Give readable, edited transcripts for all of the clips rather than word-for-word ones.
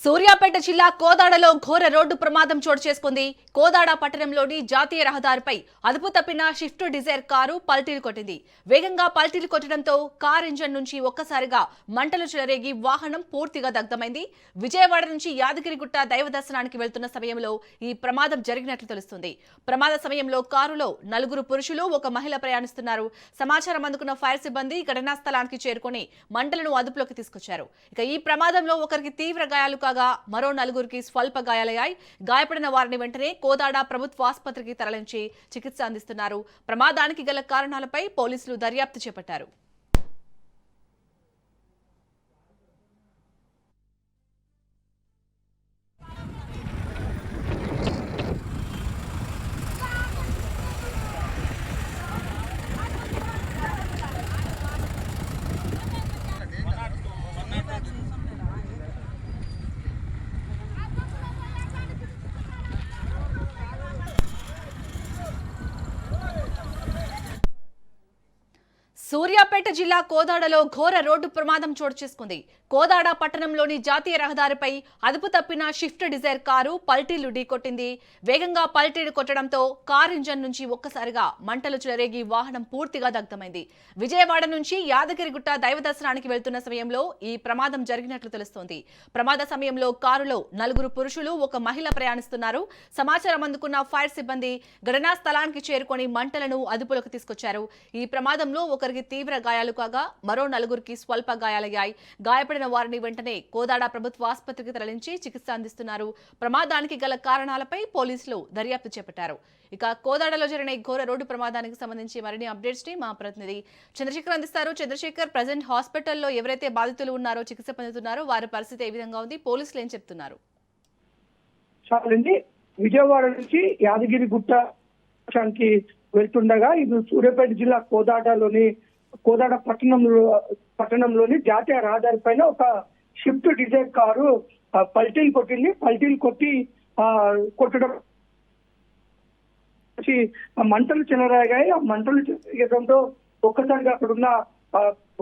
సూర్యాపేట జిల్లా కోదాడలో ఘోర రోడ్డు ప్రమాదం చోటు చేసుకుంది. కోదాడ పట్టణంలోని జాతీయ రహదారిపై అదుపు తప్పిన షిఫ్ట్ డిజైర్ కారు పల్టీలు కొట్టింది. వేగంగా పల్టీలు కొట్టడంతో కార్ ఇంజన్ నుంచి ఒక్కసారిగా మంటలు చెలరేగి వాహనం పూర్తిగా దగ్ధమైంది. విజయవాడ నుంచి యాదగిరిగుట్ట దైవ దర్శనానికి వెళ్తున్న సమయంలో ఈ ప్రమాదం జరిగినట్లు తెలుస్తుంది. ప్రమాద సమయంలో కారులో 4 పురుషులు, 1 మహిళ ప్రయాణిస్తున్నారు. సమాచారం అందుకున్న ఫైర్ సిబ్బంది ఘటనా స్థలానికి చేరుకుని మంటలను అదుపులోకి తీసుకొచ్చారు. ఇక ఈ ప్రమాదంలో ఒకరికి తీవ్ర గాయాలు కాగా మరో 4కి స్వల్ప గాయాలయ్యాయి. గాయపడిన వారిని వెంటనే కోదాడ ప్రభుత్వ ఆసుపత్రికి తరలించి చికిత్స అందిస్తున్నారు. ప్రమాదానికి గల కారణాలపై పోలీసులు దర్యాప్తు చేపట్టారు. సూర్యాపేట జిల్లా కోదాడలో ఘోర రోడ్డు ప్రమాదం చోటు చేసుకుంది. కోదాడ పట్టణంలోని జాతీయ రహదారిపై అదుపు తప్పిన షిఫ్ట్ డిజైర్ కారు పల్టీలు ఢీకొట్టింది. వేగంగా పల్టీలు కొట్టడంతో కార్ ఇంజన్ నుంచి ఒక్కసారిగా మంటలు చెలరేగి వాహనం పూర్తిగా దగ్ధమైంది. విజయవాడ నుంచి యాదగిరిగుట్ట దైవ దర్శనానికి వెళ్తున్న సమయంలో ఈ ప్రమాదం జరిగినట్లు తెలుస్తోంది. ప్రమాద సమయంలో కారులో 4 పురుషులు, 1 మహిళ ప్రయాణిస్తున్నారు. సమాచారం అందుకున్న ఫైర్ సిబ్బంది ఘటనా స్థలానికి చేరుకొని మంటలను అదుపులోకి తీసుకొచ్చారు. ఈ ప్రమాదంలో ఒకరికి తీవ్ర గాయాలు కాగా మరో 4కి స్వల్ప గాయాలయ్యాయి. గాయపడిన వారిని వెంటనే కోదాడ ప్రభుత్వ ఆసుపత్రికి తరలించి చికిత్స అందిస్తున్నారు. ప్రమాదానికి గల కారణాలపై పోలీసులు దర్యాప్తు చేపట్టారు. ఇక కోదాడలో జరిగిన ఘోర రోడ్డు ప్రమాదానికి సంబంధించి మరిన్ని అప్డేట్స్ ని మా ప్రతినిధి చంద్రశేఖర్ అందిస్తారు. చంద్రశేఖర్, ప్రజెంట్ హాస్పిటల్లో ఎవరైతే బాధితులు ఉన్నారో, చికిత్స పొందుతున్నారో వారి పరిస్థితి ఏ విధంగా ఉంది? పోలీసులు ఏం చెప్తున్నారు? విజయవాడ నుంచి యాదగిరిగుట్ట వెళ్తుండగా ఇది సూర్యాపేట జిల్లా కోదాడ పట్టణంలోని జాతీయ రహదారి పైన ఒక షిఫ్ట్ డిజైర్ కారు పల్టీలు కొట్టింది. పల్టీలు కొట్టడం మంటలు చెలరేగాయి. ఆ మంటలు చెలరేగడంతో ఒక్కసారిగా అక్కడ ఉన్న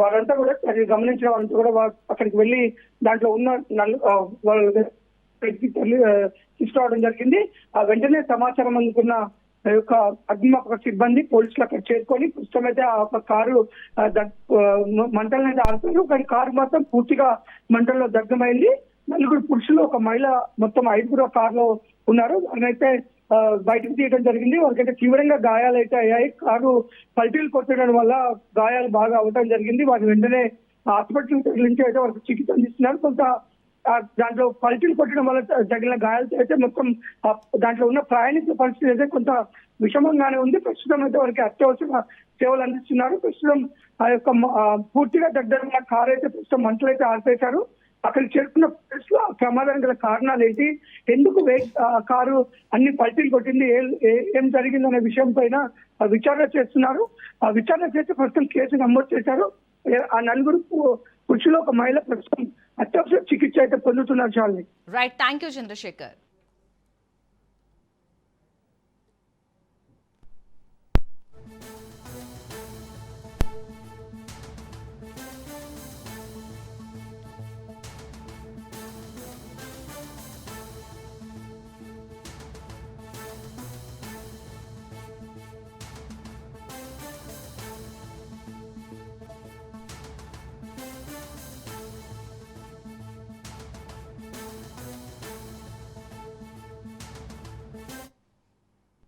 వారంతా కూడా గమనించిన వారంతా కూడా అక్కడికి వెళ్లి దాంట్లో ఉన్న తీసుకురావడం జరిగింది. వెంటనే సమాచారం అందుకున్న యొక్క అగ్నిమాపక సిబ్బంది పోలీసులు అక్కడ చేరుకొని ప్రస్తుతం అయితే ఆ ఒక కారు మంటలను అయితే ఆడుతున్నారు. కానీ కారు మాత్రం పూర్తిగా మంటల్లో దగ్ధమైంది. 4 పురుషులు, 1 మహిళ, మొత్తం 5 కారులో ఉన్నారు. వారినైతే బయటకు తీయడం జరిగింది. వారికైతే తీవ్రంగా గాయాలు అయితే అయ్యాయి. కారు పల్టీలు కొట్టడం వల్ల గాయాలు బాగా అవడం జరిగింది. వారిని వెంటనే హాస్పిటల్ తరలించి అయితే వారికి చికిత్స అందిస్తున్నారు. కొంత దాంట్లో పల్టీలు కొట్టడం వల్ల తగిన గాయాలతో అయితే మొత్తం దాంట్లో ఉన్న ప్రయాణికుల పరిస్థితి అయితే కొంత విషమంగానే ఉంది. ప్రస్తుతం అయితే వారికి అత్యవసర సేవలు అందిస్తున్నారు. ప్రస్తుతం ఆ యొక్క పూర్తిగా దగ్గర కారు అయితే ప్రస్తుతం మంటలు అయితే ఆర్పేశారు. అక్కడికి చేరుకున్న ప్లేస్లో ప్రమాదానికి గల కారణాలు ఏంటి, ఎందుకు కారు అన్ని పల్టీలు కొట్టింది, ఏం జరిగిందనే విషయం పైన విచారణ చేస్తున్నారు. ఆ విచారణ చేసి ప్రస్తుతం కేసు నమోదు చేశారు. ఆ 4 పురుషులు, 1 మహిళ ప్రస్తుతం అత్యవసర చికిత్స అయితే పొందుతున్నారు. Right, thank you Chandrasekhar.